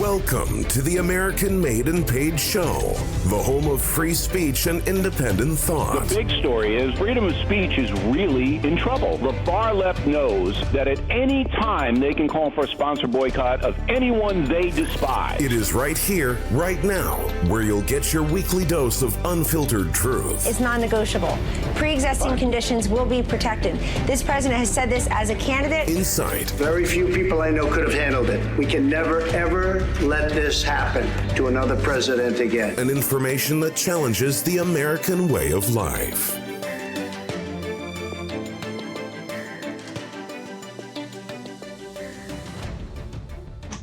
Welcome to the American Made and Paid Show, the home of free speech and independent thought. The big story is freedom of speech is really in trouble. The far left knows that at any time they can call for a sponsor boycott of anyone they despise. It is right here, right now, where you'll get your weekly dose of unfiltered truth. It's non-negotiable. Pre-existing conditions will be protected. This president has said this as a candidate. Insight. Very few people I know could have handled it. We can never, ever let this happen to another president again. And information that challenges the American way of life.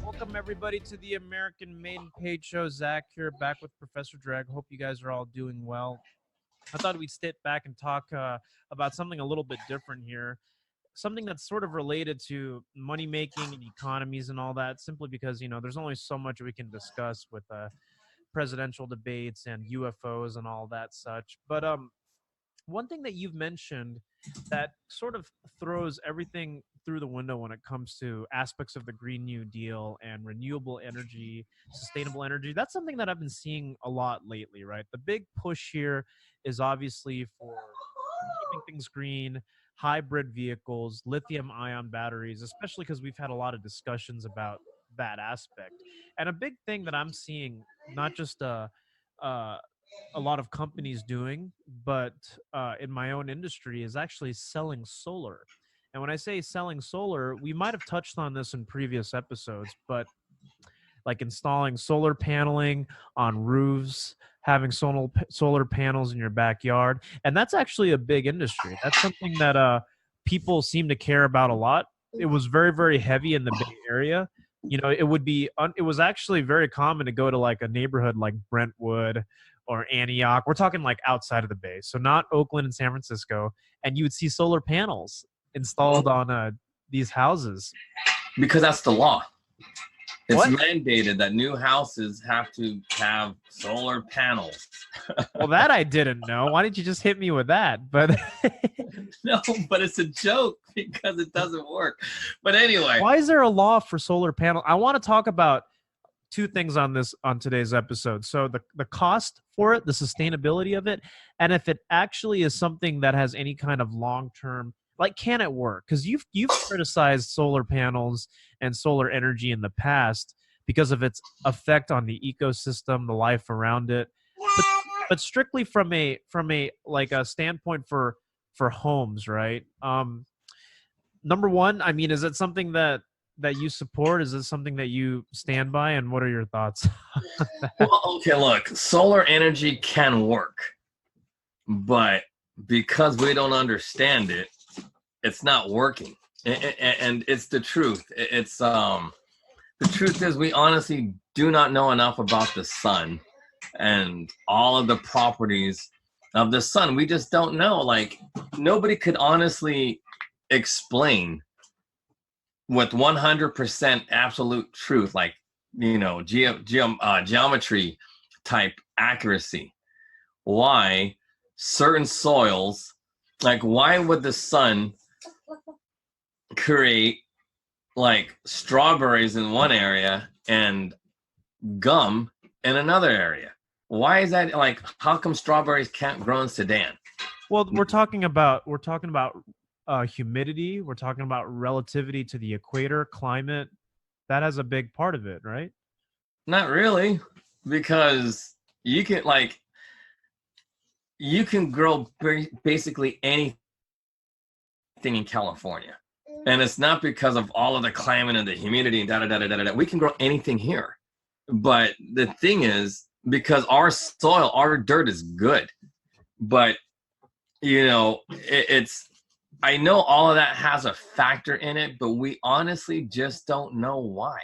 Welcome everybody to the American Made and Paid Show. Zach here, back with Professor Drag. Hope you guys are all doing well. I thought we'd step back and talk about something a little bit different here. Something that's sort of related to money making and economies and all that, simply because, you know, there's only so much we can discuss with presidential debates and UFOs and all that such. But one thing that you've mentioned that sort of throws everything through the window when it comes to aspects of the Green New Deal and renewable energy, sustainable energy, that's something that I've been seeing a lot lately, right? The big push here is obviously for keeping things green, hybrid vehicles, lithium-ion batteries, especially because we've had a lot of discussions about that aspect. And a big thing that I'm seeing, not just a lot of companies doing, but in my own industry, is actually selling solar. And when I say selling solar, we might have touched on this in previous episodes, but like installing solar paneling on roofs, having solar panels in your backyard. And that's actually a big industry. That's something that people seem to care about a lot. It was very, very heavy in the Bay Area. You know, it was actually very common to go to like a neighborhood like Brentwood or Antioch. We're talking like outside of the Bay. So not Oakland and San Francisco. And you would see solar panels installed on these houses. Because that's the law. It's What? mandated that new houses have to have solar panels. Well, that I didn't know. Why didn't you just hit me with that? But No, but it's a joke because it doesn't work. But anyway. why is there a law for solar panel? I want to talk about two things on today's episode. So the cost for it, the sustainability of it, and if it actually is something that has any kind of long-term, like, can it work? Because you've criticized solar panels and solar energy in the past because of its effect on the ecosystem, the life around it. But strictly from a like a standpoint for homes, right? Number one, I mean, is it something that you support? Is it something that you stand by? And what are your thoughts? Well, okay, look, solar energy can work, but because we don't understand it, it's not working. And it's the truth. It's the truth is we honestly do not know enough about the sun and all of the properties of the sun. We just don't know. Like, nobody could honestly explain with 100% absolute truth, like, you know, geometry type accuracy, why certain soils, like, why would the sun create like strawberries in one area and gum in another area? Why is that? Like, how come strawberries can't grow in Sudan? Well, we're talking about humidity. We're talking about relativity to the equator, climate. That has a big part of it, right? Not really, because you can grow basically anything in California. And it's not because of all of the climate and the humidity and da-da-da-da-da-da. We can grow anything here. But the thing is, because our soil, our dirt is good. But, you know, I know all of that has a factor in it, but we honestly just don't know why.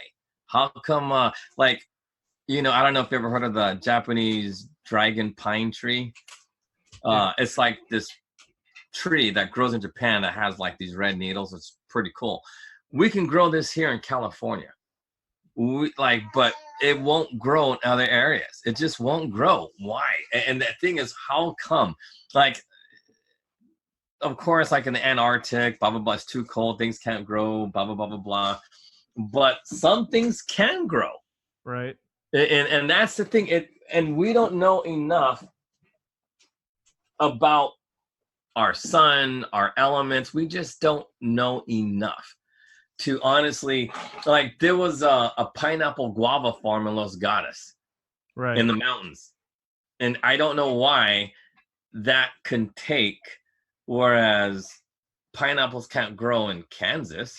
How come, like, you know, I don't know if you ever heard of the Japanese dragon pine tree. It's like this tree that grows in Japan that has like these red needles. It's pretty cool. We can grow this here in California. But it won't grow in other areas. It just won't grow. Why? And the thing is, how come? Like, of course, like in the Antarctic, blah, blah, blah, it's too cold, things can't grow, blah, blah, blah, blah, blah. But some things can grow. Right. And that's the thing. And we don't know enough about our sun, our elements. We just don't know enough to honestly, like there was a pineapple guava farm in Los Gatos Right. in the mountains. And I don't know why that can take, whereas pineapples can't grow in Kansas.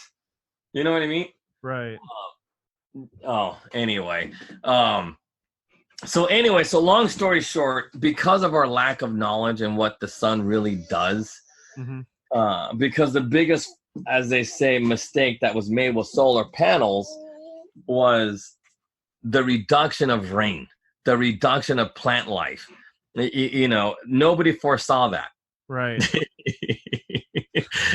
You know what I mean? Right. Anyway. So long story short, because of our lack of knowledge and what the sun really does, because the biggest, as they say, mistake that was made with solar panels was the reduction of rain, the reduction of plant life. You know, nobody foresaw that. Right.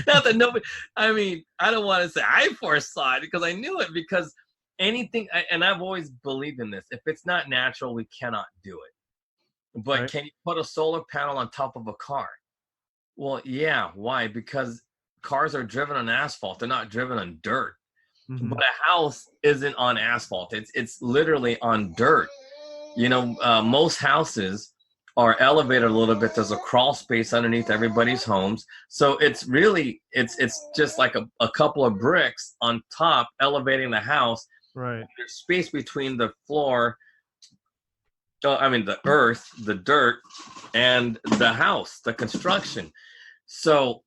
Not that nobody, I mean, I don't want to say I foresaw it because I knew it, because anything, and I've always believed in this, if it's not natural, we cannot do it. But Right. can you put a solar panel on top of a car? Well, yeah. Why? Because cars are driven on asphalt. They're not driven on dirt. But a house isn't on asphalt. It's literally on dirt. You know, most houses are elevated a little bit. There's a crawl space underneath everybody's homes. So it's really, it's just like a couple of bricks on top elevating the house. Right. There's space between the floor, the earth, the dirt, and the house, the construction. So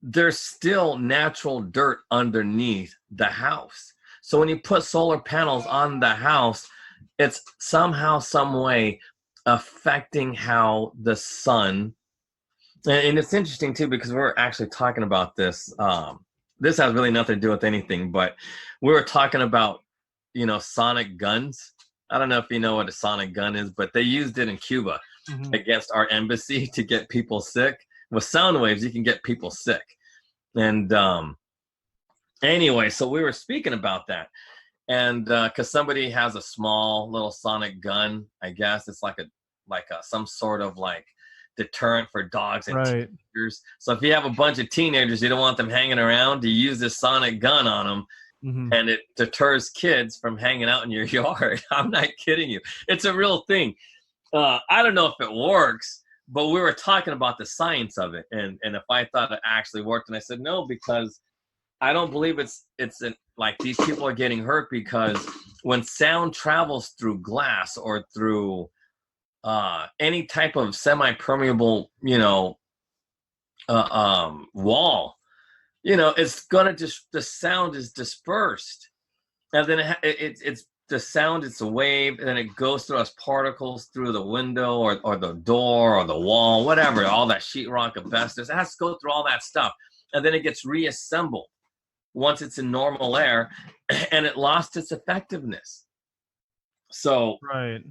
there's still natural dirt underneath the house. So when you put solar panels on the house, it's somehow, some way affecting how the sun, and it's interesting too, because we're actually talking about this. This has really nothing to do with anything, but we were talking about, you know, sonic guns. I don't know if you know what a sonic gun is, but they used it in Cuba against our embassy to get people sick. With sound waves, you can get people sick. And anyway, so we were speaking about that. And because somebody has a small little sonic gun, I guess it's like some sort of like deterrent for dogs and teenagers. So if you have a bunch of teenagers, you don't want them hanging around, you use this sonic gun on them. And it deters kids from hanging out in your yard. I'm not kidding you. It's a real thing. I don't know if it works, but we were talking about the science of it, and if I thought it actually worked. And I said no, because I don't believe it's like these people are getting hurt, because when sound travels through glass or through any type of semi-permeable, wall, it's gonna just, the sound is dispersed, and then it's the sound, it's a wave, and then it goes through as particles through the window or the door or the wall, whatever, all that sheetrock, asbestos. It has to go through all that stuff, and then it gets reassembled once it's in normal air, and it lost its effectiveness. So, right.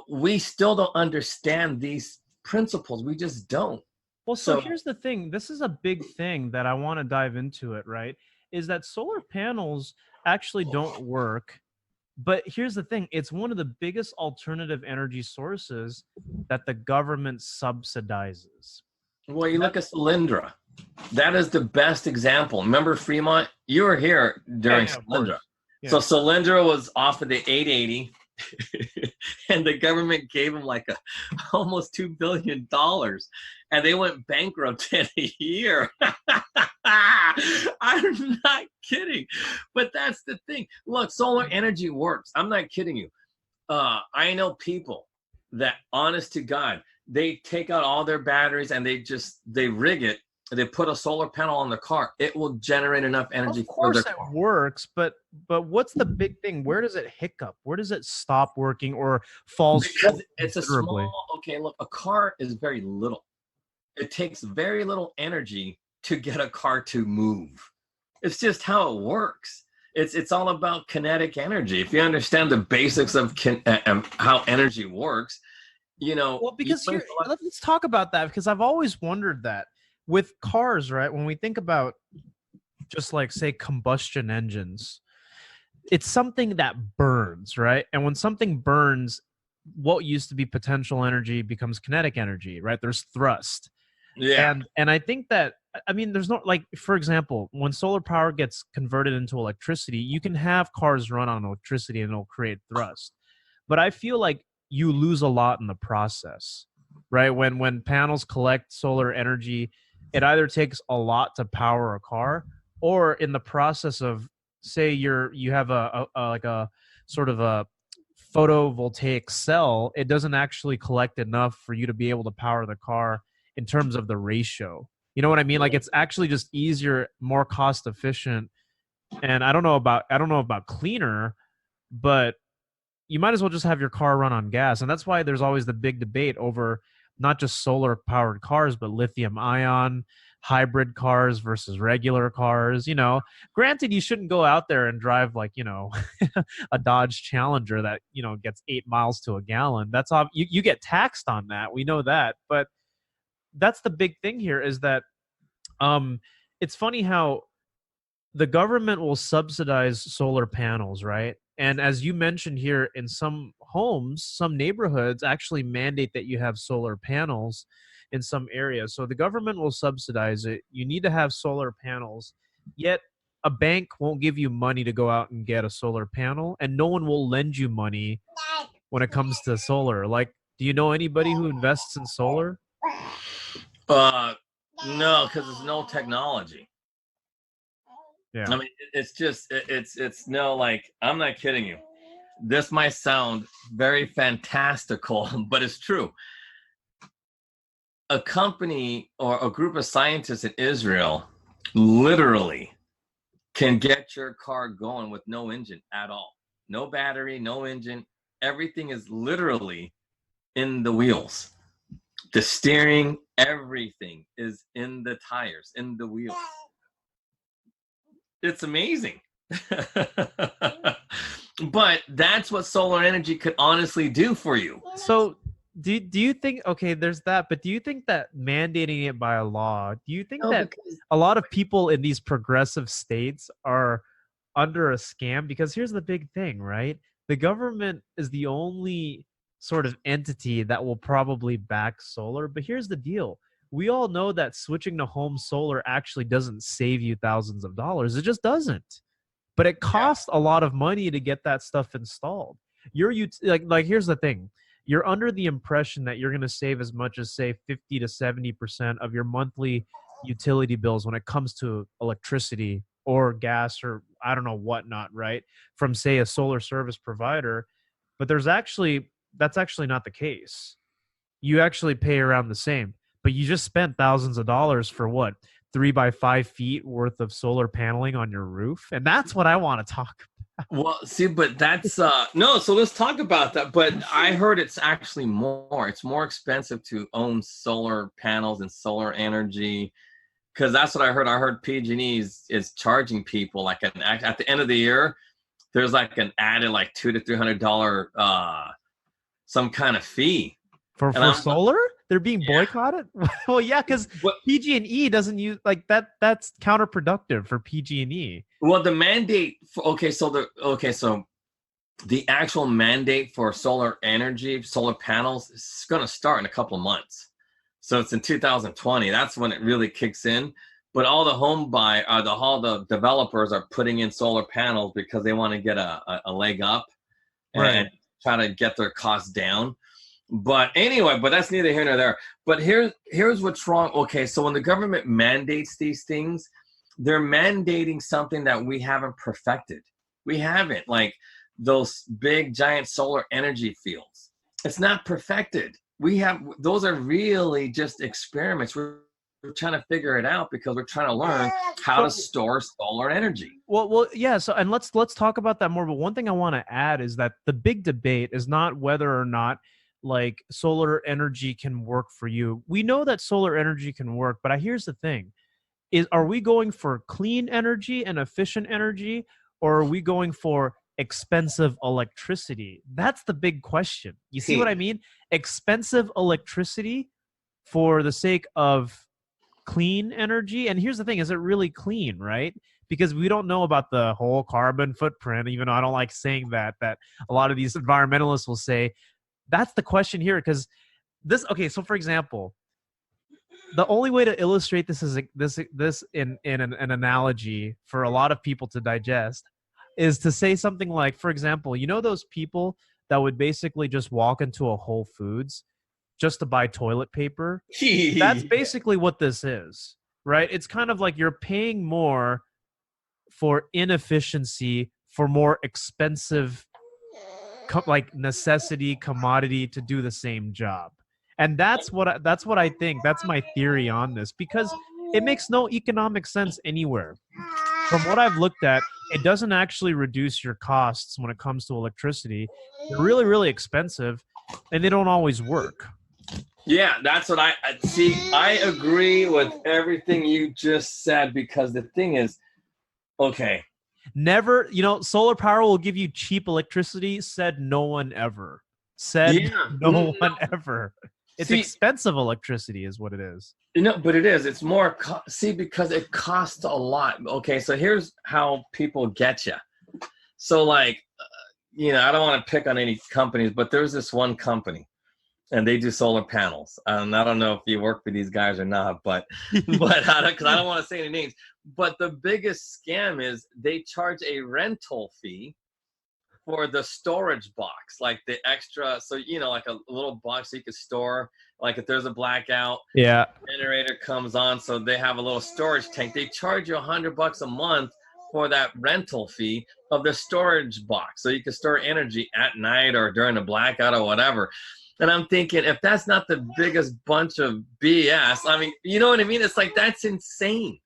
We still don't understand these principles. We just don't. Well, so here's the thing. This is a big thing that I want to dive into it, right? Is that solar panels actually don't work. But here's the thing. It's one of the biggest alternative energy sources that the government subsidizes. Well, you look at Solyndra. That is the best example. Remember Fremont? You were here during Solyndra. Yeah. So Solyndra was off of the 880. And the government gave them like almost $2 billion, and they went bankrupt in a year. I'm not kidding, but that's the thing. Look, solar energy works. I'm not kidding you. I know people that, honest to God, they take out all their batteries and they rig it. They put a solar panel on their car. It will generate enough energy for their car. Of course it works, but what's the big thing? Where does it hiccup? Where does it stop working or falls? Because it's a small, look, a car is very little. It takes very little energy to get a car to move. It's just how it works. It's all about kinetic energy. If you understand the basics of how energy works, Well, because let's talk about that, because I've always wondered that. With cars, right, when we think about just like, say, combustion engines, it's something that burns, right? And when something burns, what used to be potential energy becomes kinetic energy, right? There's thrust. Yeah. And I think that, I mean, there's no, like, for example, when solar power gets converted into electricity, you can have cars run on electricity and it'll create thrust. But I feel like you lose a lot in the process, right? When panels collect solar energy, it either takes a lot to power a car, or in the process of, say you have like a sort of a photovoltaic cell, it doesn't actually collect enough for you to be able to power the car in terms of the ratio. You know what I mean? Like, it's actually just easier, more cost efficient. And I don't know about cleaner, but you might as well just have your car run on gas. And that's why there's always the big debate over not just solar powered cars, but lithium ion hybrid cars versus regular cars. You know, granted, you shouldn't go out there and drive like, you know, a Dodge Challenger that, you know, gets 8 miles to a gallon. That's all you get taxed on that. We know that. But that's the big thing here, is that it's funny how the government will subsidize solar panels, right? And as you mentioned here, in some homes, some neighborhoods actually mandate that you have solar panels in some areas. So the government will subsidize it. You need to have solar panels, yet a bank won't give you money to go out and get a solar panel, and no one will lend you money when it comes to solar. Like, do you know anybody who invests in solar? No, because there's no technology. Yeah. I mean, it's just, it's no, like, I'm not kidding you. This might sound very fantastical, but it's true. A company or a group of scientists in Israel literally can get your car going with no engine at all. No battery, no engine. Everything is literally in the wheels. The steering, everything is in the tires, in the wheels. It's amazing. But that's what solar energy could honestly do for you. So do you think, okay, there's that, but do you think that mandating it by a law, do you think that a lot of people in these progressive states are under a scam? Because here's the big thing, right? The government is the only sort of entity that will probably back solar. But here's the deal. We all know that switching to home solar actually doesn't save you thousands of dollars. It just doesn't. But it costs a lot of money to get that stuff installed. Like here's the thing. You're under the impression that you're going to save as much as, say, 50 to 70% of your monthly utility bills when it comes to electricity or gas or I don't know whatnot, right? From, say, a solar service provider. But that's actually not the case. You actually pay around the same. But you just spent thousands of dollars for what? 3 by 5 feet worth of solar paneling on your roof. And that's what I want to talk about. Well, see, but that's no, so let's talk about that. But I heard it's actually it's more expensive to own solar panels and solar energy, because that's what I heard. I heard PG&E is charging people like at the end of the year, there's like an added like $200 to $300 some kind of fee for solar. They're being boycotted? Well, yeah, because PG&E doesn't use like that. That's counterproductive for PG&E. Well, the mandate so the actual mandate for solar energy, solar panels, is going to start in a couple of months. So it's in 2020. That's when it really kicks in. But all the developers are putting in solar panels because they want to get a leg up and try to get their costs down. But anyway, but that's neither here nor there. But here's what's wrong. Okay, so when the government mandates these things, they're mandating something that we haven't perfected. We haven't, like those big giant solar energy fields. It's not perfected. Those are really just experiments. We're trying to figure it out because we're trying to learn how to store solar energy. Well, yeah. So, and let's talk about that more. But one thing I want to add is that the big debate is not whether or not like solar energy can work for you. We know that solar energy can work, but here's the thing: are we going for clean energy and efficient energy, or are we going for expensive electricity? That's the big question. You see what I mean? Expensive electricity for the sake of clean energy. And here's the thing: is it really clean, right? Because we don't know about the whole carbon footprint, even though I don't like saying that a lot of these environmentalists will say. That's the question here, because so for example, the only way to illustrate this is this in an analogy for a lot of people to digest is to say something like, for example, you know those people that would basically just walk into a Whole Foods just to buy toilet paper? That's basically what this is, right? It's kind of like you're paying more for inefficiency, for more expensive like necessity commodity to do the same job. And that's what I think. That's my theory on this, because it makes no economic sense anywhere. From what I've looked at, it doesn't actually reduce your costs when it comes to electricity. They're really, really expensive, and they don't always work. Yeah, that's what I see. I agree with everything you just said, because the thing is, okay. Never, solar power will give you cheap electricity, said no one ever. No one ever. It's expensive electricity is what it is. But it is. It's more, because it costs a lot. Okay, so here's how people get you. So like, I don't want to pick on any companies, but there's this one company, and they do solar panels. And I don't know if you work for these guys or not, but because I don't want to say any names. But the biggest scam is they charge a rental fee for the storage box, like the extra. So, like a little box so you could store, like if there's a blackout, generator comes on. So they have a little storage tank. They charge you $100 a month for that rental fee of the storage box. So you can store energy at night or during a blackout or whatever. And I'm thinking, if that's not the biggest bunch of BS, I mean, you know what I mean? It's like, that's insane.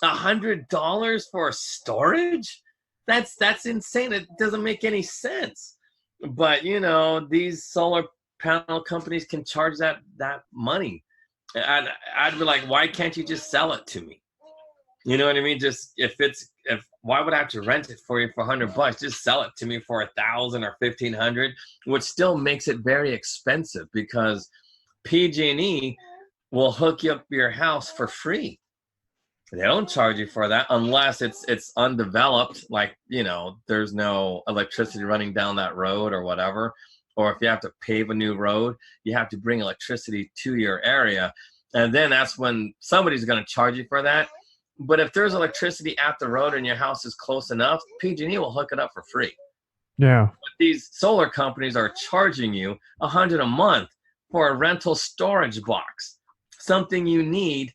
$100 for storage? That's insane. It doesn't make any sense. But these solar panel companies can charge that money. And I'd be like, why can't you just sell it to me? You know what I mean? Just why would I have to rent it for you for $100? Just sell it to me for $1,000 or $1,500, which still makes it very expensive, because PG&E will hook you up your house for free. They don't charge you for that unless it's undeveloped, like, there's no electricity running down that road or whatever. Or if you have to pave a new road, you have to bring electricity to your area. And then that's when somebody's going to charge you for that. But if there's electricity at the road and your house is close enough, PG&E will hook it up for free. Yeah. But these solar companies are charging you $100 a month for a rental storage box, something you need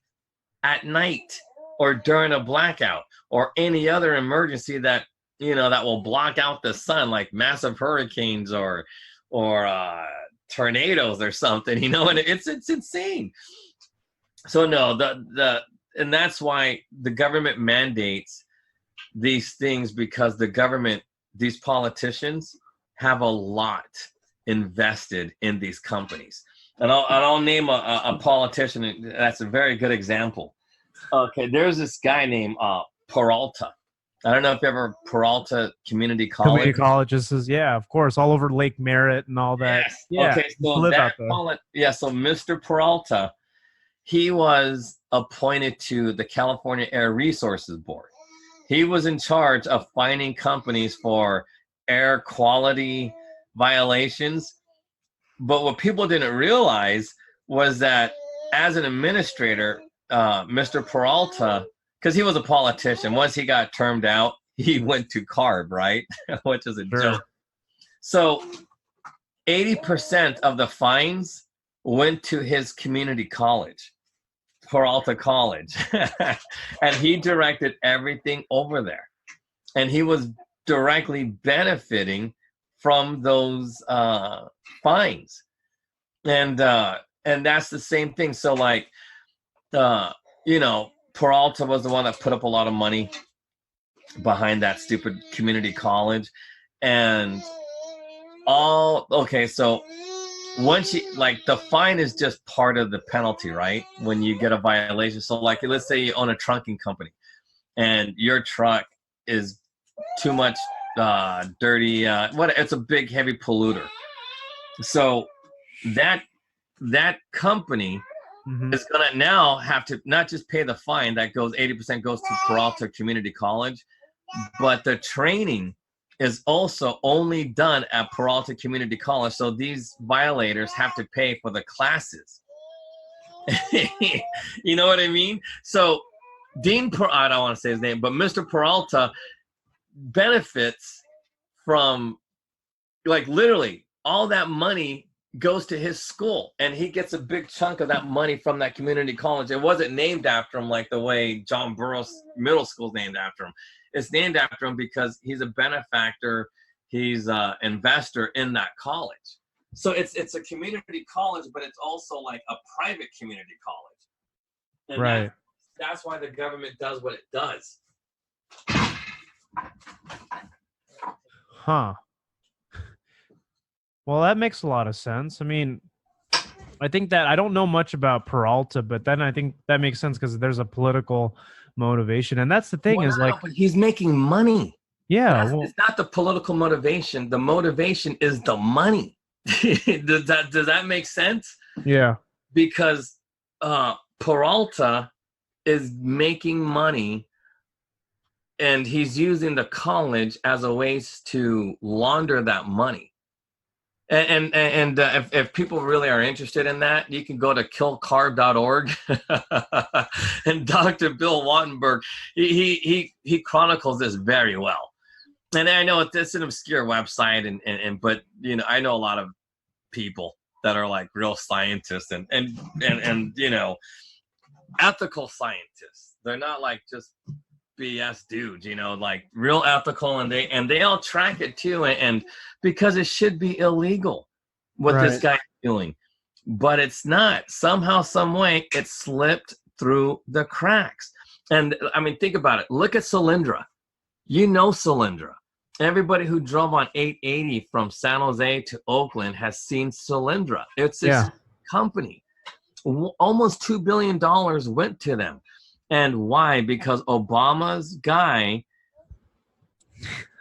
at night or during a blackout or any other emergency that that will block out the sun, like massive hurricanes or tornadoes or something. And it's insane. So no, and that's why the government mandates these things, because these politicians have a lot invested in these companies. And I'll name a politician that's a very good example. Okay, there's this guy named Peralta. I don't know if you ever Peralta Community College. Community colleges is, of course, all over Lake Merritt and all that. Yes. Yeah. Okay, so so Mr. Peralta, he was appointed to the California Air Resources Board. He was in charge of finding companies for air quality violations. But what people didn't realize was that as an administrator, Mr. Peralta, because he was a politician, once he got termed out, he went to CARB, right? Which is a joke. So 80% of the fines went to his community college, Peralta College. And he directed everything over there. And he was directly benefiting from those fines. And that's the same thing. So like, Peralta was the one that put up a lot of money behind that stupid community college. And so once the fine is just part of the penalty, right? When you get a violation. So like, let's say you own a trunking company and your truck is too much dirty, it's a big heavy polluter. So that company is going to now have to not just pay the fine that goes 80% goes to Peralta Community College, but the training is also only done at Peralta Community College. So these violators have to pay for the classes. You know what I mean? So I don't want to say his name, but Mr. Peralta benefits from, like, literally all that money goes to his school, and he gets a big chunk of that money from that community college. It wasn't named after him like the way John Burroughs Middle School is named after him. It's named after him because he's a benefactor. He's an investor in that college. So it's a community college, but it's also like a private community college. And Right. That's why the government does what it does. Huh. Well, that makes a lot of sense. I mean, I think that I don't know much about Peralta, but then I think that makes sense because there's a political motivation. And that's the thing is, like, but he's making money. yeah, well, It's not the political motivation. The motivation is the money. does that make sense? yeah, Because Peralta is making money, and he's using the college as a way to launder that money. And if people really are interested in that, you can go to killcar.org. And Dr. Bill Wattenberg, he chronicles this very well. And I know it's an obscure website, but you know, I know a lot of people that are like real scientists and you know, ethical scientists. They're not like just BS dudes, you know, like real ethical, and they all track it too, and because it should be illegal what this guy's doing, but it's not. Somehow, some way, it slipped through the cracks. And I mean, think about it. Look at Solyndra. You know Solyndra. Everybody who drove on 880 from San Jose to Oakland has seen Solyndra. It's this company. Almost $2 billion went to them. And why? Because Obama's guy,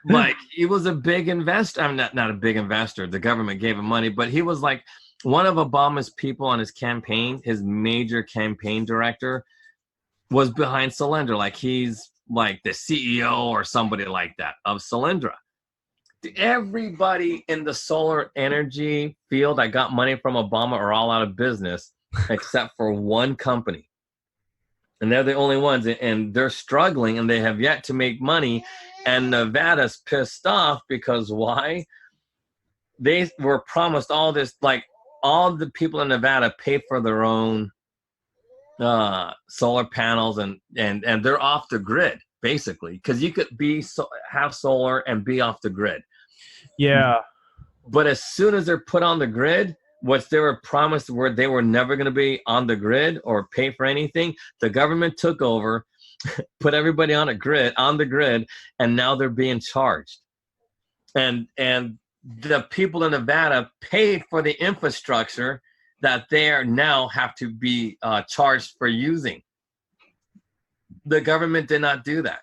like, he was a big investor. I'm not a big investor. The government gave him money, but he was like one of Obama's people on his campaign. His major campaign director was behind Solyndra. Like, he's like the CEO or somebody like that of Solyndra. Everybody in the solar energy field that got money from Obama are all out of business except for one company. And they're the only ones, and they're struggling, and they have yet to make money. And Nevada's pissed off because why? They were promised all this, like all the people in Nevada pay for their own solar panels, and they're off the grid basically, because you could have solar and be off the grid. yeah. But as soon as they're put on the grid, what they were promised where they were never going to be on the grid or pay for anything, the government took over, put everybody on the grid, and now they're being charged. And the people in Nevada paid for the infrastructure that they are now have to be charged for using. The government did not do that.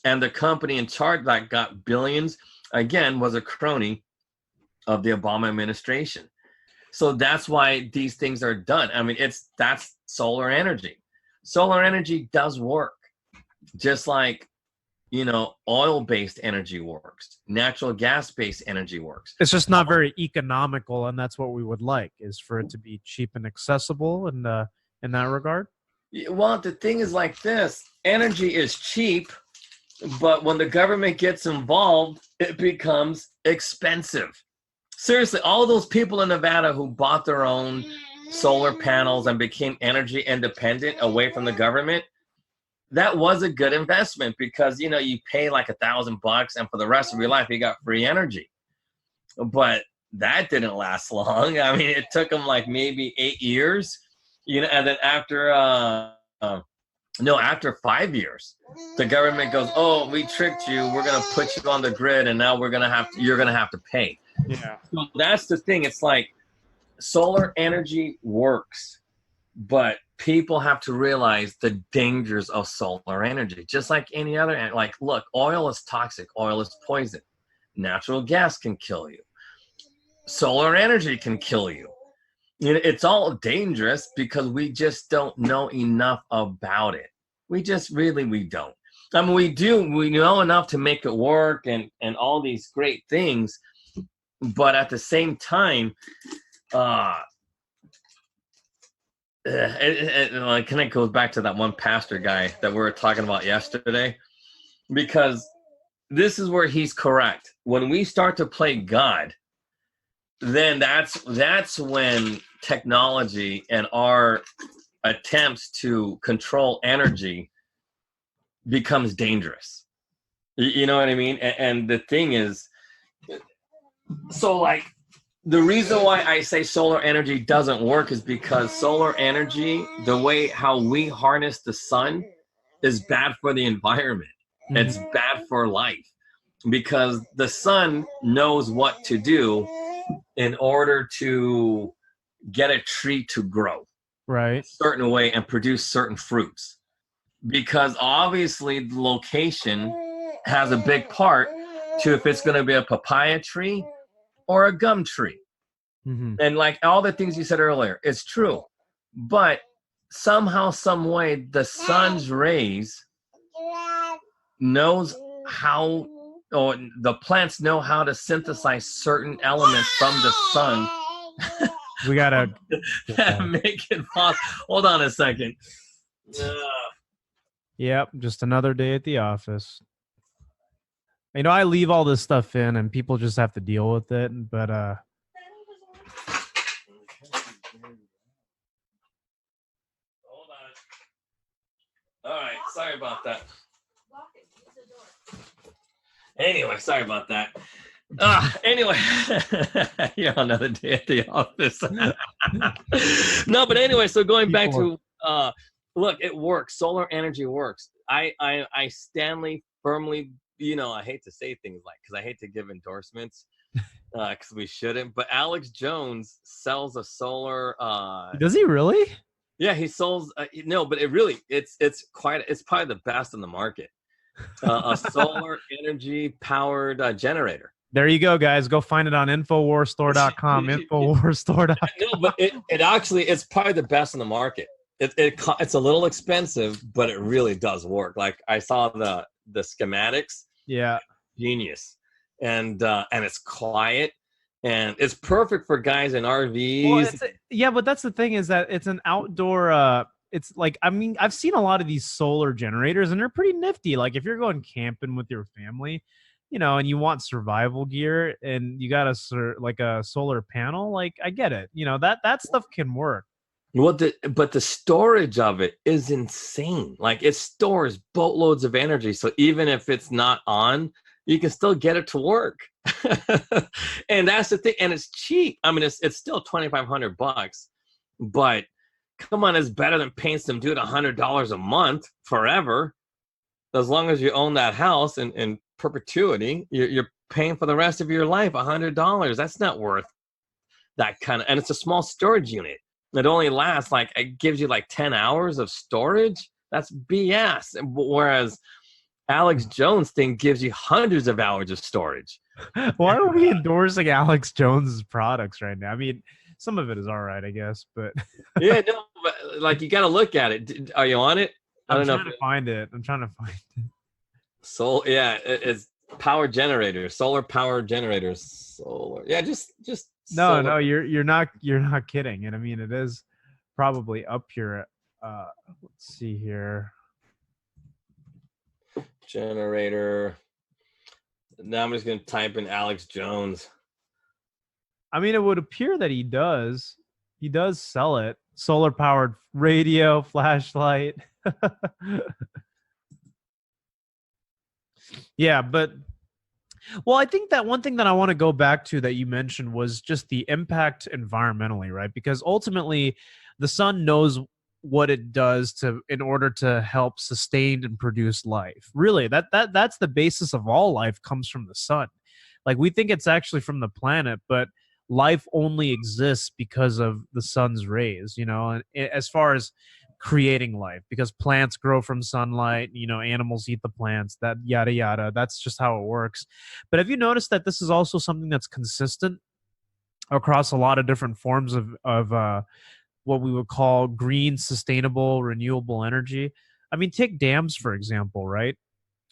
And the company in charge that got billions, again, was a crony of the Obama administration. So that's why these things are done. I mean, that's solar energy. Solar energy does work, just like, you know, oil-based energy works. Natural gas-based energy works. It's just not very economical, and that's what we would like, is for it to be cheap and accessible in that regard. Well, the thing is like this. Energy is cheap, but when the government gets involved, it becomes expensive. Seriously, all those people in Nevada who bought their own solar panels and became energy independent away from the government, that was a good investment because, you know, you pay like $1,000 and for the rest of your life, you got free energy. But that didn't last long. I mean, it took them like maybe 8 years, you know, and then after 5 years, the government goes, "Oh, we tricked you. We're going to put you on the grid, and now you're going to have to pay." Yeah. So that's the thing. It's like solar energy works, but people have to realize the dangers of solar energy, just like any other. Like, look, oil is toxic. Oil is poison. Natural gas can kill you. Solar energy can kill you. You know, it's all dangerous because we just don't know enough about it. We don't. I mean, we know enough to make it work and all these great things. But at the same time, it kind of goes back to that one pastor guy that we were talking about yesterday, because this is where he's correct. When we start to play God, then that's when technology and our attempts to control energy becomes dangerous. You know what I mean? And the thing is, so like, the reason why I say solar energy doesn't work is because solar energy, the way how we harness the sun, is bad for the environment. Mm-hmm. It's bad for life, because the sun knows what to do in order to get a tree to grow right a certain way and produce certain fruits. Because obviously the location has a big part to if it's going to be a papaya tree or a gum tree. Mm-hmm. And like all the things you said earlier, it's true. But somehow, some way, the sun's rays knows how, or the plants know how to synthesize certain elements from the sun. We gotta make it possible. Hold on a second. Yep, just another day at the office. You know, I leave all this stuff in and people just have to deal with it, but Hold on. All right, sorry about that. Anyway, sorry about that. Anyway, yeah, another day at the office. No, but anyway, so going back to look, it works. Solar energy works. I Stanley firmly, you know, I hate to say things like, because I hate to give endorsements, because we shouldn't. But Alex Jones sells a solar. Does he really? Yeah, he sells. No, but it's probably the best in the market. A solar energy powered generator. There you go, guys. Go find it on InfoWarsStore.com. InfoWarsStore.com. No, but it actually, it's probably the best in the market. It's a little expensive, but it really does work. Like I saw the schematics. Yeah, genius, and it's quiet, and it's perfect for guys in RVs. Well, but that's the thing, is that it's an outdoor. It's like, I mean, I've seen a lot of these solar generators, and they're pretty nifty. Like if you're going camping with your family, you know, and you want survival gear, and you got a solar panel, like I get it. You know, that stuff can work. But the storage of it is insane. Like it stores boatloads of energy. So even if it's not on, you can still get it to work. And that's the thing. And it's cheap. I mean, it's still $2,500, but come on, it's better than paying some dude $100 a month forever. As long as you own that house in perpetuity, you're paying for the rest of your life $100. That's not worth that kind of, and it's a small storage unit. It only lasts it gives you 10 hours of storage. That's BS. Whereas Alex Jones thing gives you hundreds of hours of storage. Why are we endorsing Alex Jones's products right now? I mean, some of it is all right, I guess, but yeah, no, but you got to look at it. Are you on it? I'm trying to find it. So yeah, it's power generators, solar power generators. Solar, yeah, just. No, you're not kidding. And I mean, it is probably up here. Let's see here. Generator. Now I'm just gonna type in Alex Jones. I mean, it would appear that he does. He does sell it. Solar powered radio, flashlight. Yeah, but. Well, I think that one thing that I want to go back to that you mentioned was just the impact environmentally, right? Because ultimately, the sun knows what it does in order to help sustain and produce life. Really, that's the basis of all life, comes from the sun. Like, we think it's actually from the planet, but life only exists because of the sun's rays, you know, and as far as creating life, because plants grow from sunlight, you know, animals eat the plants, that yada yada. That's just how it works. But have you noticed that this is also something that's consistent across a lot of different forms of what we would call green, sustainable, renewable energy? I mean, take dams, for example, right?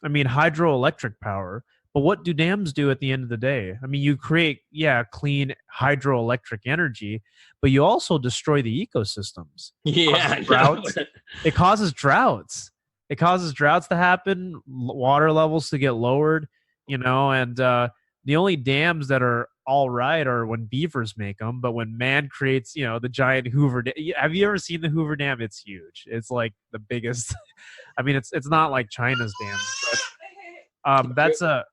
I mean, hydroelectric power, But what do dams do at the end of the day? I mean, you create, clean hydroelectric energy, but you also destroy the ecosystems. Yeah. Droughts. It causes droughts. It causes droughts to happen, water levels to get lowered, and the only dams that are all right are when beavers make them. But when man creates, the giant Hoover Dam. Have you ever seen the Hoover Dam? It's huge. It's like the biggest. I mean, it's not like China's dams, but that's a.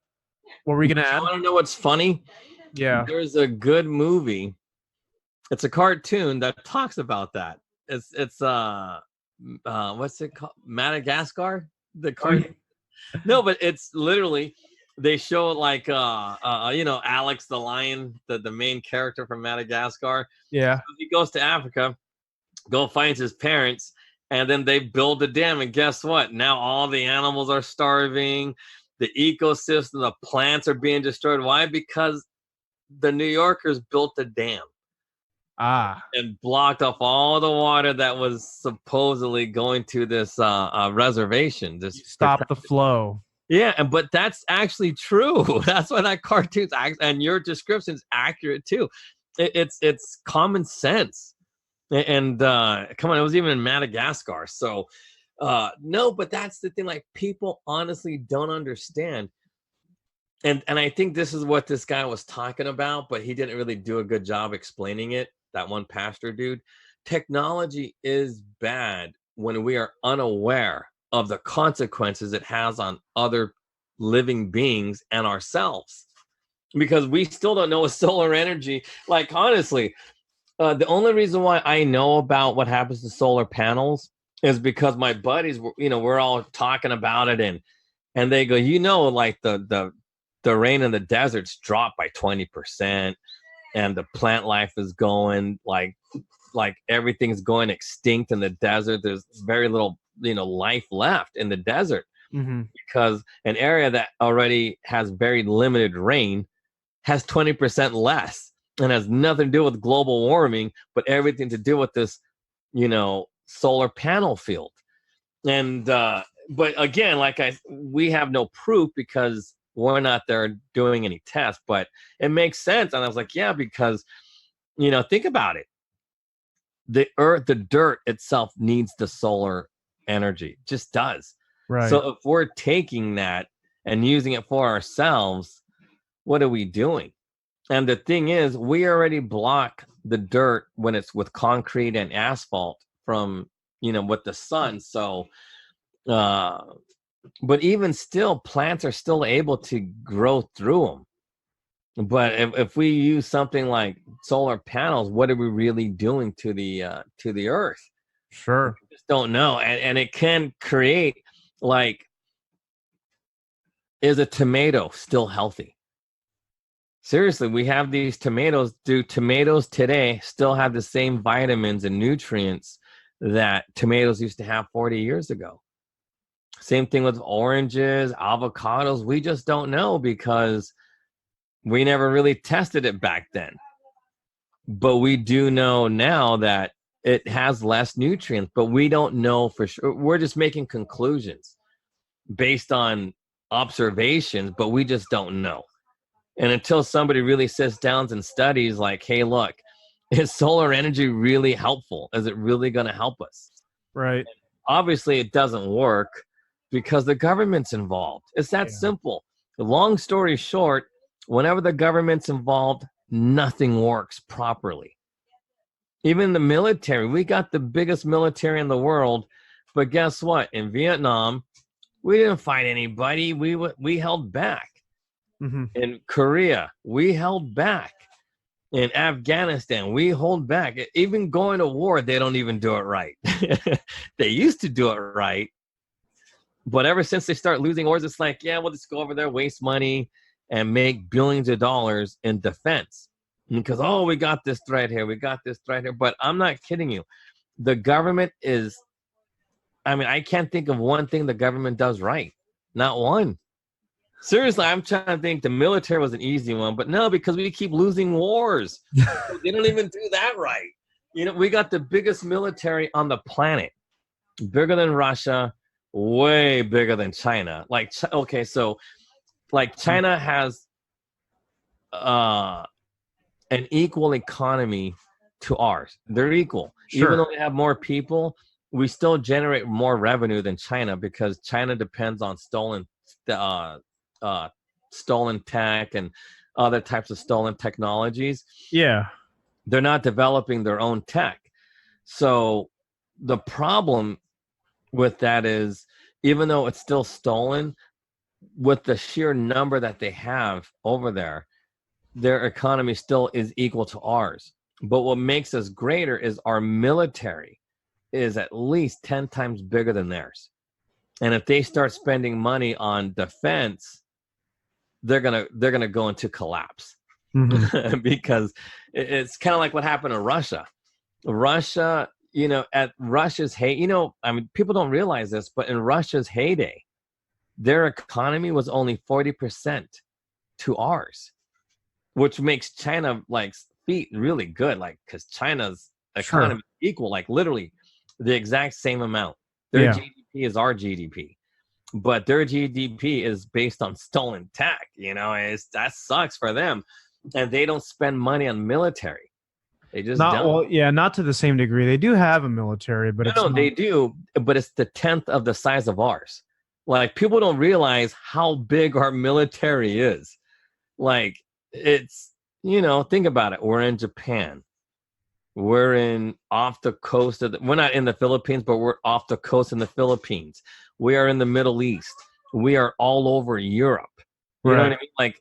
What were we gonna add? I want to know what's funny. Yeah, there's a good movie. It's a cartoon that talks about that. It's what's it called? Madagascar. The cartoon. No, but it's literally they show like Alex the lion, the main character from Madagascar. Yeah, he goes to Africa, finds his parents, and then they build a dam. And guess what? Now all the animals are starving. The ecosystem, the plants are being destroyed. Why? Because the New Yorkers built a dam. And blocked off all the water that was supposedly going to this reservation. Stop the flow. Yeah, but that's actually true. That's why that cartoon's and your description's accurate too. It's common sense. And come on, it was even in Madagascar. So no, but that's the thing. Like, people honestly don't understand. And I think this is what this guy was talking about, but he didn't really do a good job explaining it. That one pastor dude. Technology is bad when we are unaware of the consequences it has on other living beings and ourselves, because we still don't know with solar energy. Like, honestly, the only reason why I know about what happens to solar panels is because my buddies, we're all talking about it, and they go, like the rain in the deserts dropped by 20%, and the plant life is going like everything's going extinct in the desert. There's very little, life left in the desert, because an area that already has very limited rain has 20% less, and has nothing to do with global warming, but everything to do with this, solar panel field. And but again, we have no proof because we're not there doing any tests, but it makes sense. And I was like, yeah, because think about it. The earth, the dirt itself needs the solar energy. It just does. Right. So if we're taking that and using it for ourselves, what are we doing? And the thing is, we already block the dirt when it's with concrete and asphalt from, with the sun. So, but even still, plants are still able to grow through them. But if we use something like solar panels, what are we really doing to the earth? Sure. We just don't know. And it can create, is a tomato still healthy? Seriously, we have these tomatoes. Do tomatoes today still have the same vitamins and nutrients that tomatoes used to have 40 years ago? Same thing with oranges, avocados. We just don't know because we never really tested it back then. But we do know now that it has less nutrients, but we don't know for sure. We're just making conclusions based on observations, but we just don't know. And until somebody really sits down and studies, like, hey, look, is solar energy really helpful? Is it really going to help us? Right. And obviously, it doesn't work because the government's involved. It's that simple. The long story short, whenever the government's involved, nothing works properly. Even the military, we got the biggest military in the world, but guess what? In Vietnam, we didn't fight anybody. We held back. In Korea, we held back. In Afghanistan, we hold back. Even going to war, they don't even do it right. They used to do it right. But ever since they start losing wars, it's like, yeah, we'll just go over there, waste money, and make billions of dollars in defense. Because, we got this threat here. We got this threat here. But I'm not kidding you. The government is, I can't think of one thing the government does right. Not one. Seriously, I'm trying to think. The military was an easy one, but no, because we keep losing wars. They don't even do that right. We got the biggest military on the planet, bigger than Russia, way bigger than China. So Like China has an equal economy to ours. They're equal. Sure. Even though they have more people, we still generate more revenue than China because China depends on stolen tech and other types of stolen technologies. Yeah. They're not developing their own tech. So the problem with that is, even though it's still stolen, with the sheer number that they have over there, their economy still is equal to ours. But what makes us greater is our military is at least 10 times bigger than theirs. And if they start spending money on defense, they're gonna go into collapse. Mm-hmm. Because it's kind of like what happened to Russia. Russia, at Russia's people don't realize this, but in Russia's heyday, their economy was only 40% to ours, which makes China feet really good, because China's economy is equal, literally the exact same amount. Their GDP is our GDP, but their GDP is based on stolen tech. That sucks for them, and they don't spend money on military. They just don't. Well, yeah, not to the same degree. They do have a military, but they do, but it's the 10th of the size of ours. People don't realize how big our military is. It's, think about it. We're in Japan. We're off the coast we're not in the Philippines, but we're off the coast in the Philippines. We are in the Middle East. We are all over Europe. You know what I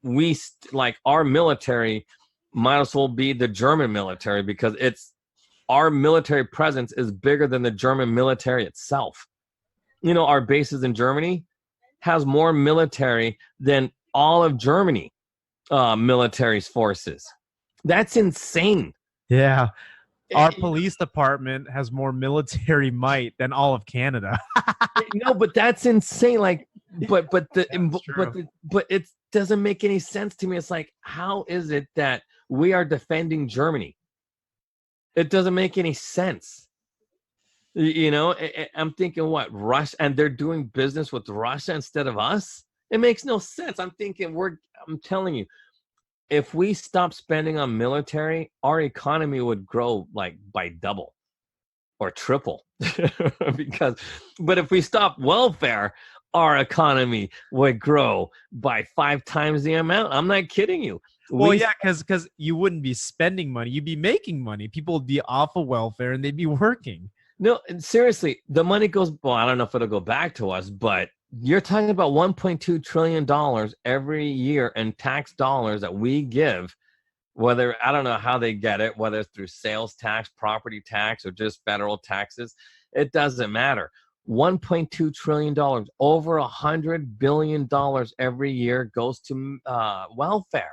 mean? Our military might as well be the German military, because our military presence is bigger than the German military itself. Our bases in Germany has more military than all of Germany military's forces. That's insane. Yeah. Our police department has more military might than all of Canada. No, but that's insane. But it doesn't make any sense to me. It's how is it that we are defending Germany? It doesn't make any sense. I'm thinking, what, Russia, and they're doing business with Russia instead of us? It makes no sense. I'm thinking, I'm telling you, if we stop spending on military, our economy would grow by double or triple. But if we stop welfare, our economy would grow by 5 times the amount. I'm not kidding you. Well, yeah, because you wouldn't be spending money. You'd be making money. People would be off of welfare and they'd be working. No, seriously, the money goes, well, I don't know if it'll go back to us, but you're talking about $1.2 trillion every year in tax dollars that we give, whether, I don't know how they get it, whether it's through sales tax, property tax, or just federal taxes. It doesn't matter. $1.2 trillion, over $100 billion every year goes to welfare.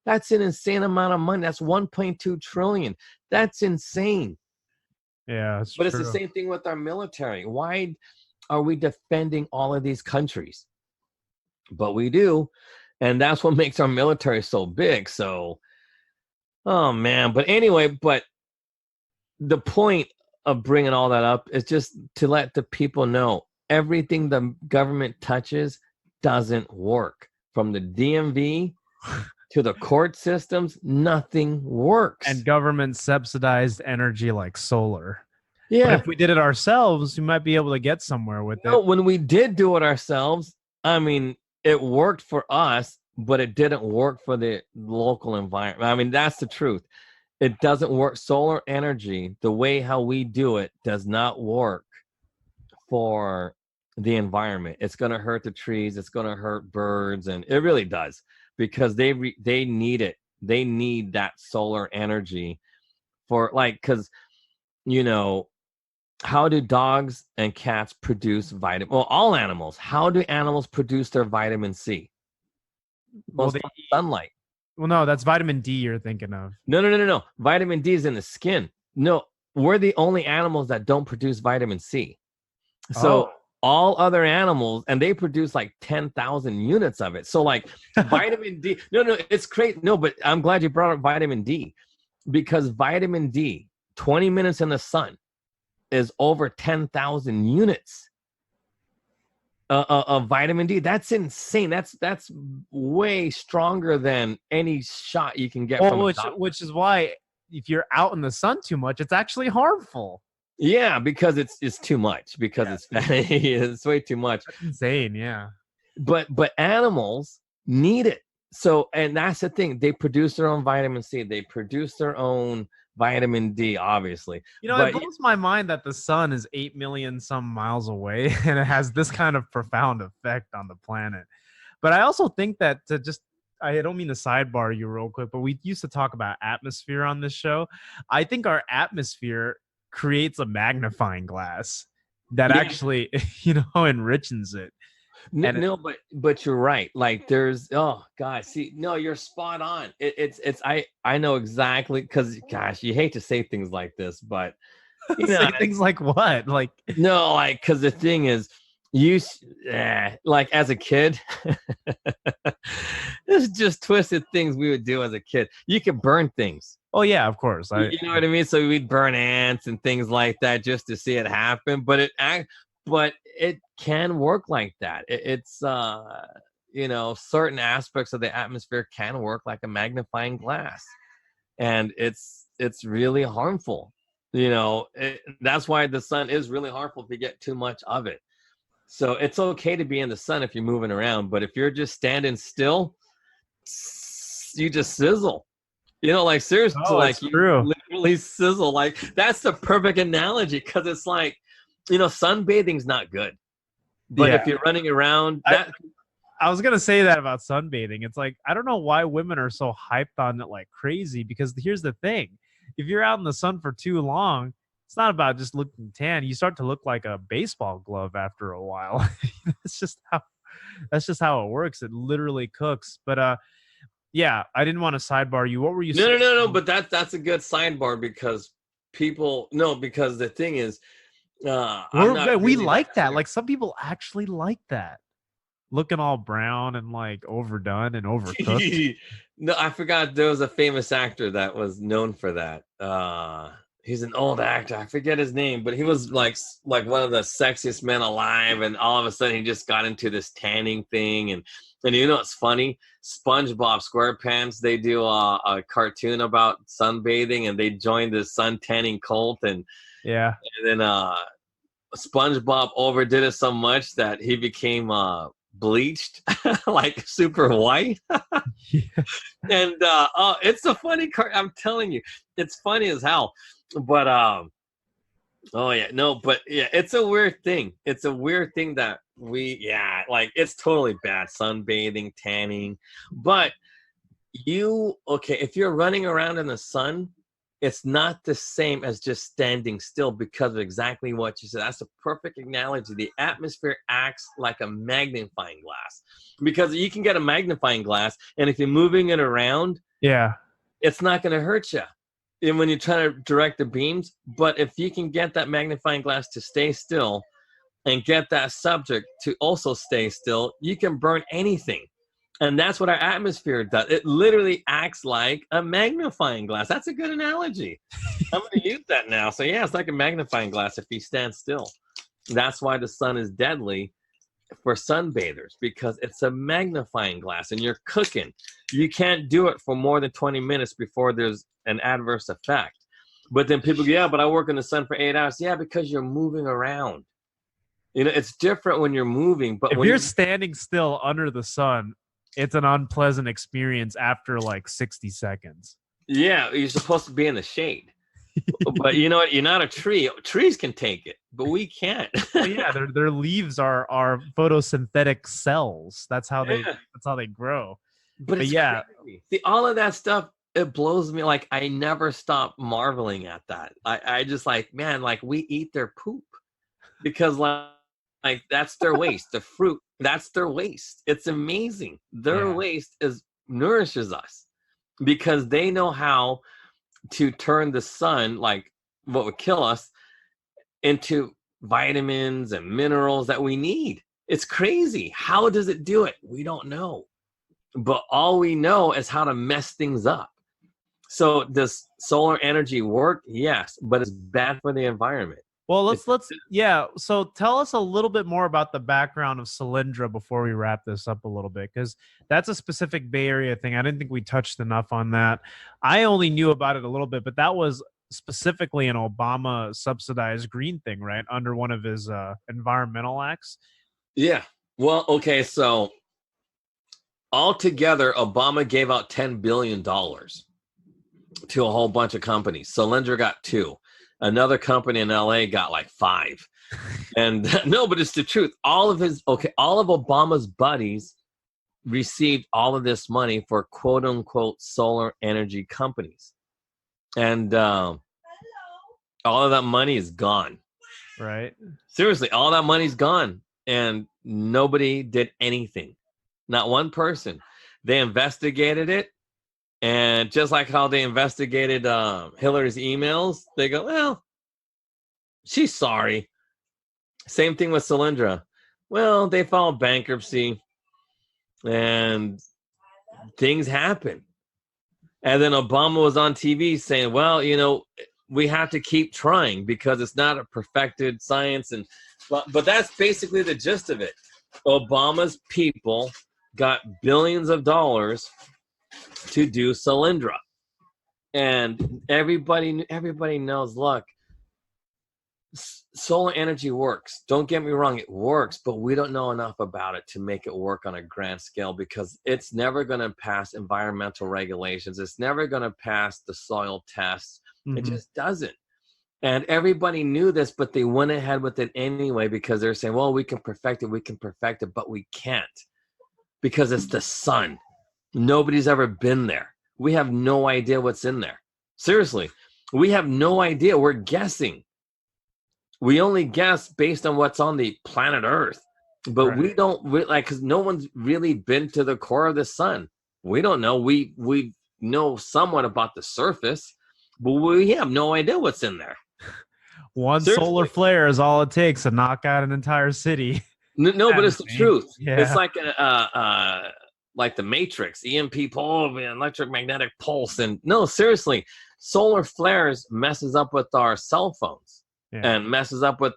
That's an insane amount of money. That's $1.2 trillion. That's insane. Yeah, but it's the same thing with our military. Why are we defending all of these countries? But we do, and that's what makes our military so big. So, oh man. But anyway, but the point of bringing all that up is just to let the people know everything the government touches doesn't work. From the DMV to the court systems, nothing works. And government subsidized energy like solar. Yeah. But if we did it ourselves, we might be able to get somewhere with it. When we did do it ourselves, I mean, it worked for us, but it didn't work for the local environment. I mean, that's the truth. It doesn't work. Solar energy, the way how we do it, does not work for the environment. It's going to hurt the trees. It's going to hurt birds. And it really does, because they need it. They need that solar energy for because, how do dogs and cats produce vitamin? Well, all animals. How do animals produce their vitamin C? Well, sunlight. Well, no, that's vitamin D you're thinking of. No. Vitamin D is in the skin. No, we're the only animals that don't produce vitamin C. So all other animals, and they produce 10,000 units of it. So vitamin D. No, it's great. No, but I'm glad you brought up vitamin D, because vitamin D, 20 minutes in the sun, is over 10,000 units. of vitamin D. That's insane. That's way stronger than any shot you can get from a doctor. Which is why if you're out in the sun too much, it's actually harmful. Yeah, because it's too much. Because it's fatty. It's way too much. That's insane. Yeah. But animals need it. So, and that's the thing. They produce their own vitamin C. They produce their own vitamin D, obviously. You know, it blows my mind that the sun is 8 million some miles away and it has this kind of profound effect on the planet. But I also think that I don't mean to sidebar you real quick, but we used to talk about atmosphere on this show. I think our atmosphere creates a magnifying glass that actually, enriches it. No, but you're right. Like there's, oh gosh, see, no, you're spot on. I know exactly, because gosh, you hate to say things like this, but say things like what? Like no, like because the thing is, like as a kid, this is just twisted things we would do as a kid. You could burn things. Oh yeah, of course. You know what I mean? So we'd burn ants and things like that just to see it happen. But it can work like that. It's certain aspects of the atmosphere can work like a magnifying glass, and it's really harmful. That's why the sun is really harmful if you get too much of it. So it's okay to be in the sun if you're moving around, but if you're just standing still, you just sizzle. Like seriously, like you literally sizzle. Like that's the perfect analogy, because it's like, sunbathing's not good. But if you're running around, I was gonna say that about sunbathing. It's like, I don't know why women are so hyped on it like crazy, because here's the thing. If you're out in the sun for too long, it's not about just looking tan. You start to look like a baseball glove after a while. That's just how it works. It literally cooks. But yeah, I didn't want to sidebar you. What were you saying? No, but that's a good sidebar, because because the thing is, we like that. Like some people actually like that. Looking all brown and like overdone and overcooked. No, I forgot there was a famous actor that was known for that. He's an old actor. I forget his name, but he was like one of the sexiest men alive, and all of a sudden he just got into this tanning thing. And it's funny? SpongeBob SquarePants, they do a cartoon about sunbathing, and they joined the sun tanning cult, and then SpongeBob overdid it so much that he became bleached, like super white. And it's a funny I'm telling you, it's funny as hell. But it's a weird thing. It's a weird thing that it's totally bad, sunbathing, tanning. But if you're running around in the sun, it's not the same as just standing still, because of exactly what you said. That's a perfect analogy. The atmosphere acts like a magnifying glass, because you can get a magnifying glass, and if you're moving it around, it's not going to hurt you. And when you're trying to direct the beams, but if you can get that magnifying glass to stay still and get that subject to also stay still, you can burn anything. And that's what our atmosphere does. It literally acts like a magnifying glass. That's a good analogy. I'm going to use that now. So yeah, it's like a magnifying glass if you stand still. That's why the sun is deadly for sunbathers, because it's a magnifying glass, and you're cooking. You can't do it for more than 20 minutes before there's an adverse effect. But then people go, but I work in the sun for 8 hours. Yeah, because you're moving around. It's different when you're moving. But if you're standing still under the sun, it's an unpleasant experience after like 60 seconds. Yeah, you're supposed to be in the shade. But you know what? You're not a tree. Trees can take it, but we can't. Yeah, their leaves are photosynthetic cells. That's how they grow. But yeah, crazy. See, all of that stuff, it blows me. Like I never stop marveling at that. I just like, man, like we eat their poop, because like that's their waste. The fruit, that's their waste. It's amazing. Their waste nourishes us, because they know how to turn the sun, like what would kill us, into vitamins and minerals that we need. It's crazy. How does it do it? We don't know. But all we know is how to mess things up. So does solar energy work? Yes, but it's bad for the environment. Well, let's yeah. So tell us a little bit more about the background of Solyndra before we wrap this up a little bit, because that's a specific Bay Area thing. I didn't think we touched enough on that. I only knew about it a little bit, but that was specifically an Obama subsidized green thing, right? Under one of his environmental acts. Yeah. Well, okay. So altogether, Obama gave out $10 billion to a whole bunch of companies. Solyndra got 2. Another company in LA got like 5. And no, but it's the truth. All of Obama's buddies received all of this money for quote unquote solar energy companies. And all of that money is gone. Right. Seriously, all that money's gone. And nobody did anything. Not one person. They investigated it. And just like how they investigated Hillary's emails, they go, well, she's sorry. Same thing with Solyndra. Well, they filed bankruptcy and things happen. And then Obama was on TV saying, well, we have to keep trying because it's not a perfected science. But that's basically the gist of it. Obama's people got billions of dollars to do Solyndra, and everybody knows. Look, solar energy works. Don't get me wrong, it works, but we don't know enough about it to make it work on a grand scale because it's never going to pass environmental regulations. It's never going to pass the soil tests. It just doesn't. And everybody knew this, but they went ahead with it anyway because they're saying, well, we can perfect it, but we can't because it's the sun. Nobody's ever been there. We have no idea what's in there. Seriously, we have no idea. We're guessing. We only guess based on what's on the planet Earth, but we don't because no one's really been to the core of the sun. We don't know. We know somewhat about the surface, but we have no idea what's in there. One solar flare is all it takes to knock out an entire city. No, but it's the truth. Yeah. It's like the Matrix, EMP pulse, electromagnetic pulse. And no, seriously, solar flares messes up with our cell phones and messes up with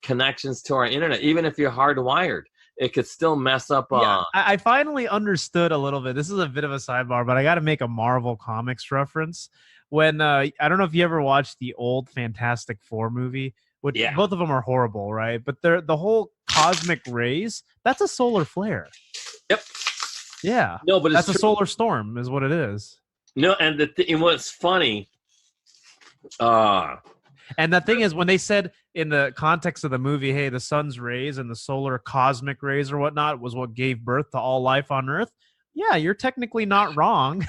connections to our internet. Even if you're hardwired, it could still mess up. I finally understood a little bit. This is a bit of a sidebar, but I got to make a Marvel Comics reference. When I don't know if you ever watched the old Fantastic Four movie, which both of them are horrible, right? But the whole cosmic rays, that's a solar flare. Yep. Yeah. No, but that's a solar storm is what it is. No, and what's funny. And the thing is, when they said in the context of the movie, hey, the sun's rays and the solar cosmic rays or whatnot was what gave birth to all life on Earth. Yeah, you're technically not wrong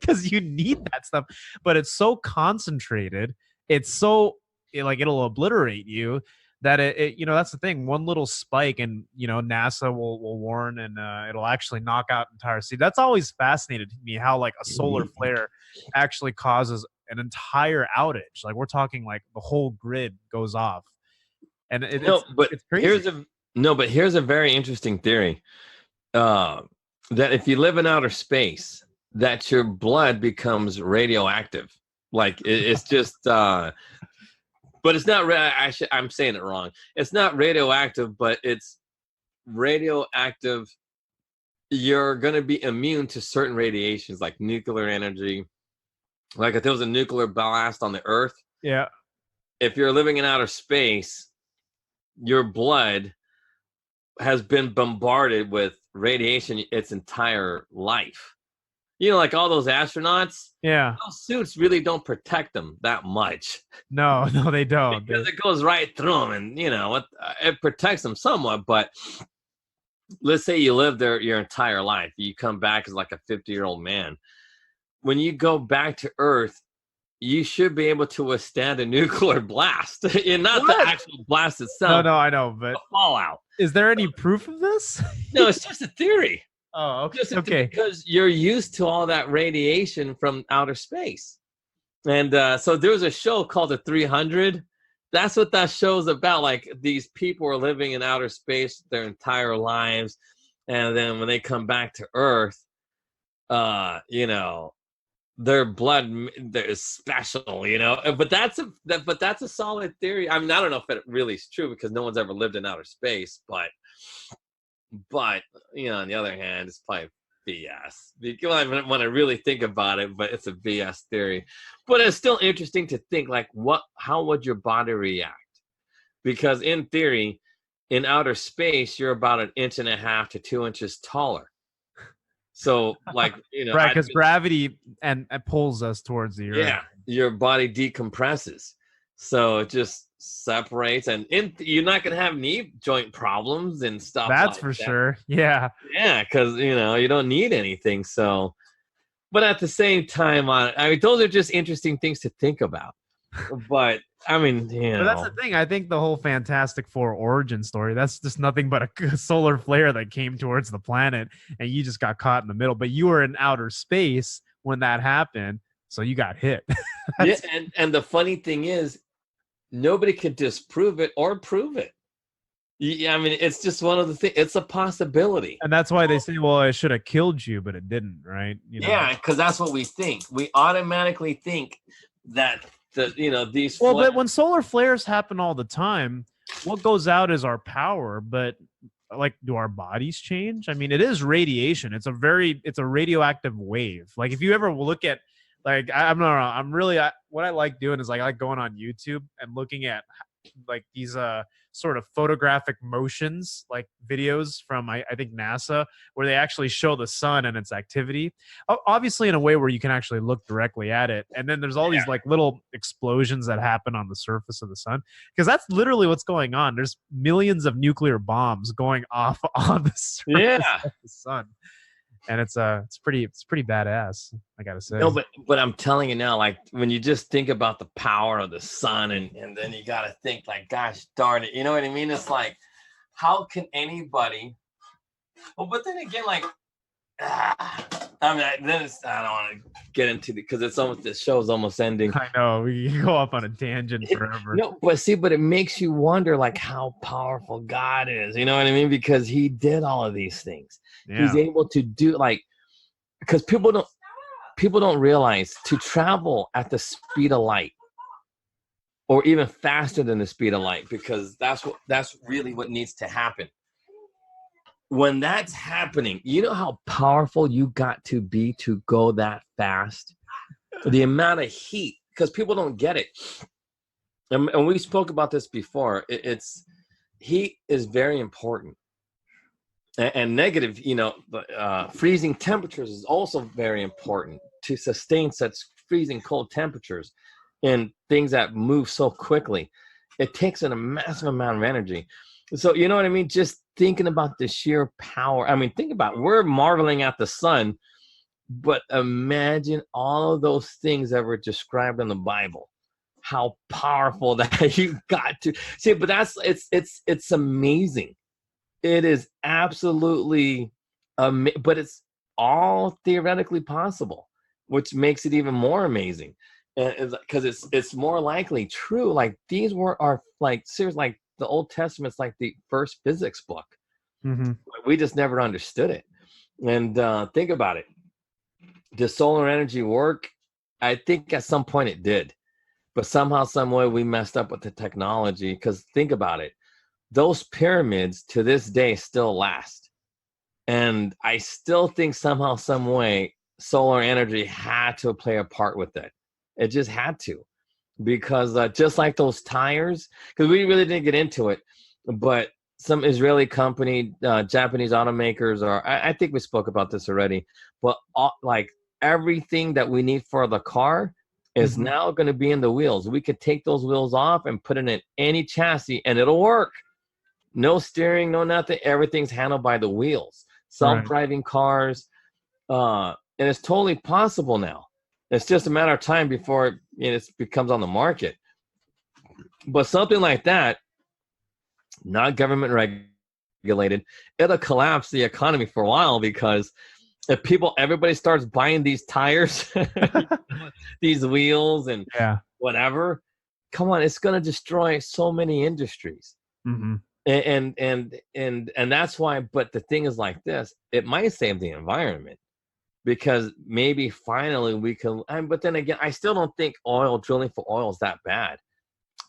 because you need that stuff. But it's so concentrated. It's so it'll obliterate you. That it that's the thing. One little spike, and NASA will warn, and it'll actually knock out entire city. That's always fascinated me how like a solar flare actually causes an entire outage. Like we're talking like the whole grid goes off, and it's crazy. Here's a very interesting theory that if you live in outer space, that your blood becomes radioactive. Like it's just. But it's not. I'm saying it wrong. It's not radioactive, but it's radioactive. You're going to be immune to certain radiations, like nuclear energy. Like if there was a nuclear blast on the Earth, if you're living in outer space, your blood has been bombarded with radiation its entire life. Like all those astronauts, those suits really don't protect them that much. No, they don't. Because it goes right through them, and it protects them somewhat. But let's say you live there your entire life, you come back as like a 50-year-old man. When you go back to Earth, you should be able to withstand a nuclear blast, and not the actual blast itself. No, I know, but fallout. Is there any proof of this? No, it's just a theory. Oh, okay. Because you're used to all that radiation from outer space. And so there was a show called The 300. That's what that show's about. Like these people are living in outer space their entire lives. And then when they come back to Earth, their blood is special, you know. But that's a solid theory. I mean, I don't know if it really is true because no one's ever lived in outer space, but you know, on the other hand, it's probably BS. When I really think about it, but it's a BS theory. But it's still interesting to think, like, how would your body react? Because in theory, in outer space, you're about 1.5 inches to 2 inches taller. So, like, you know, right, because gravity and pulls us towards the earth. Yeah, your body decompresses, so it just separates, and you're not gonna have knee joint problems and stuff. That's for sure. Yeah, yeah, because you know you don't need anything. So, but at the same time, I mean, those are just interesting things to think about. But I mean, you know, but that's the thing. I think the whole Fantastic Four origin story, that's just nothing but a solar flare that came towards the planet and you just got caught in the middle. But you were in outer space when that happened, so you got hit. Yeah, and the funny thing is, nobody can disprove it or prove it. Yeah, I mean, it's just one of the things. It's a possibility. And that's why they say, well, it should have killed you, but it didn't, right? You know? Yeah, because that's what we think. We automatically think that these but when solar flares happen all the time, what goes out is our power, but like, do our bodies change? I mean, it is radiation. It's a radioactive wave. Like, if you ever look at, like, what I like doing is, like, I like going on YouTube and looking at like these sort of photographic motions, like videos from I think NASA, where they actually show the sun and its activity, obviously in a way where you can actually look directly at it. And then there's all these like little explosions that happen on the surface of the sun, because that's literally what's going on. There's millions of nuclear bombs going off on the surface of the sun. And it's pretty badass, I gotta say. No, but I'm telling you now, like, when you just think about the power of the sun, and then you gotta think, like, gosh darn it, you know what I mean? It's like, how can anybody? Well, but then again, like, I mean, I don't want to get into because the show's almost ending. I know, we can go off on a tangent forever. No, but it makes you wonder, like, how powerful God is. You know what I mean? Because He did all of these things. Yeah. He's able to do, like, because people don't realize, to travel at the speed of light, or even faster than the speed of light, because that's really what needs to happen. When that's happening, you know how powerful you got to be to go that fast? The amount of heat, because people don't get it. And we spoke about this before. Heat is very important. And negative, freezing temperatures is also very important to sustain such freezing cold temperatures and things that move so quickly. It takes a massive amount of energy. So, you know what I mean? Just thinking about the sheer power. I mean, think about it. We're marveling at the sun, but imagine all of those things that were described in the Bible. How powerful that you got to see. But it's amazing. It is absolutely, but it's all theoretically possible, which makes it even more amazing. Because it's more likely true. Like, these are like, seriously, like, the Old Testament's like the first physics book. Mm-hmm. We just never understood it. And think about it. Does solar energy work? I think at some point it did. But somehow, some way, we messed up with the technology. Because think about it. Those pyramids to this day still last. And I still think somehow, some way, solar energy had to play a part with it. It just had to. Because just like those tires, because we really didn't get into it, but some Israeli company, Japanese automakers, I think we spoke about this already, but like everything that we need for the car is now going to be in the wheels. We could take those wheels off and put it in any chassis and it'll work. No steering, no nothing. Everything's handled by the wheels. Self-driving cars. And it's totally possible now. It's just a matter of time before it becomes on the market. But something like that, not government regulated, it'll collapse the economy for a while, because if everybody starts buying these tires, these wheels and whatever, come on, it's going to destroy so many industries. Mm-hmm. And that's why, but the thing is like this, it might save the environment. because maybe finally we can. But then again, I still don't think drilling for oil is that bad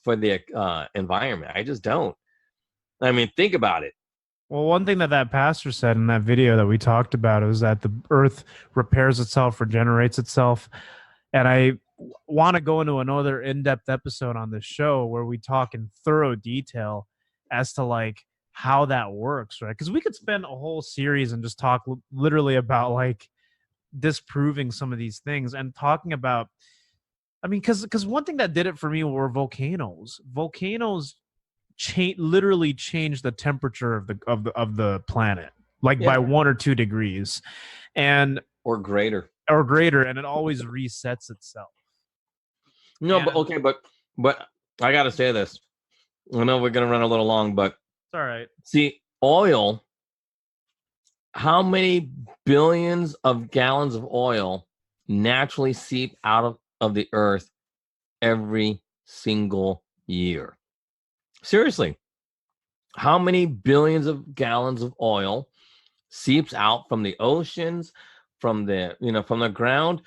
for the environment. I just don't. I mean, think about it. Well, one thing that pastor said in that video that we talked about is that the earth repairs itself, regenerates itself. And I want to go into another in-depth episode on this show where we talk in thorough detail as to like how that works, right? Because we could spend a whole series and just talk literally about like disproving some of these things and talking about, I mean, because one thing that did it for me were volcanoes. Volcanoes literally change the temperature of the planet, like by 1 or 2 degrees, or greater, and it always resets itself. No, but okay, but I gotta say this. I know we're gonna run a little long, but it's all right. See, oil. How many billions of gallons of oil naturally seep out of the earth every single year? Seriously, how many billions of gallons of oil seeps out from the oceans, from the ground?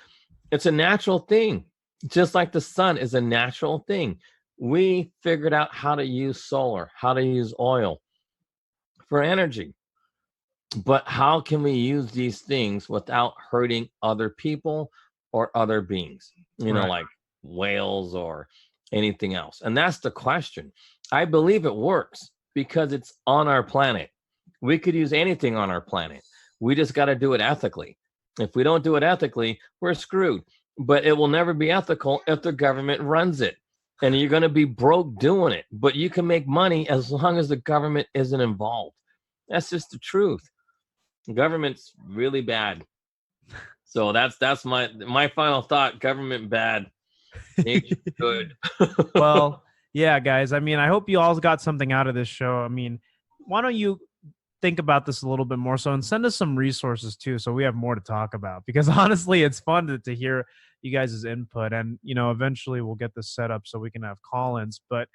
It's a natural thing, just like the sun is a natural thing. We figured out how to use solar, how to use oil for energy. But how can we use these things without hurting other people or other beings? Like whales or anything else. And that's the question. I believe it works because it's on our planet. We could use anything on our planet. We just got to do it ethically. If we don't do it ethically, we're screwed. But it will never be ethical if the government runs it. And you're going to be broke doing it. But you can make money as long as the government isn't involved. That's just the truth. The government's really bad. So that's my final thought. Government bad. Nature good. Well, yeah, guys. I mean, I hope you all got something out of this show. I mean, why don't you think about this a little bit more so and send us some resources too, so we have more to talk about, because honestly, it's fun to hear you guys' input, and eventually we'll get this set up so we can have call-ins. But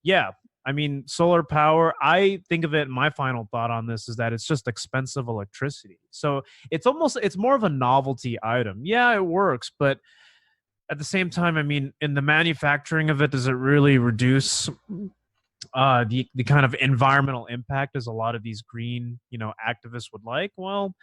yeah, I mean, solar power, I think of it, my final thought on this is that it's just expensive electricity. So it's more of a novelty item. Yeah, it works, but at the same time, I mean, in the manufacturing of it, does it really reduce the kind of environmental impact as a lot of these green, activists would like? Well,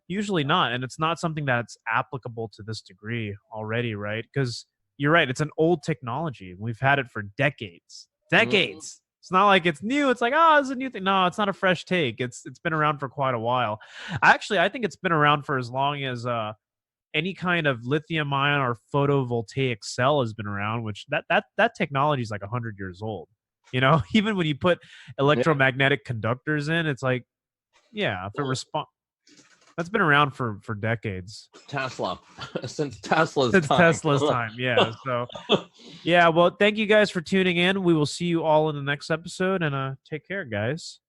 usually not. And it's not something that's applicable to this degree already, right? Because you're right, it's an old technology. We've had it for decades. It's not like it's new. It's like, it's a new thing. No, it's not a fresh take. It's been around for quite a while. Actually, I think it's been around for as long as any kind of lithium ion or photovoltaic cell has been around, which that technology is like 100 years old. Even when you put electromagnetic conductors in, it's like, if it responds. That's been around for decades. Tesla. Since Tesla's time. Yeah. So, well, thank you guys for tuning in. We will see you all in the next episode, and take care, guys.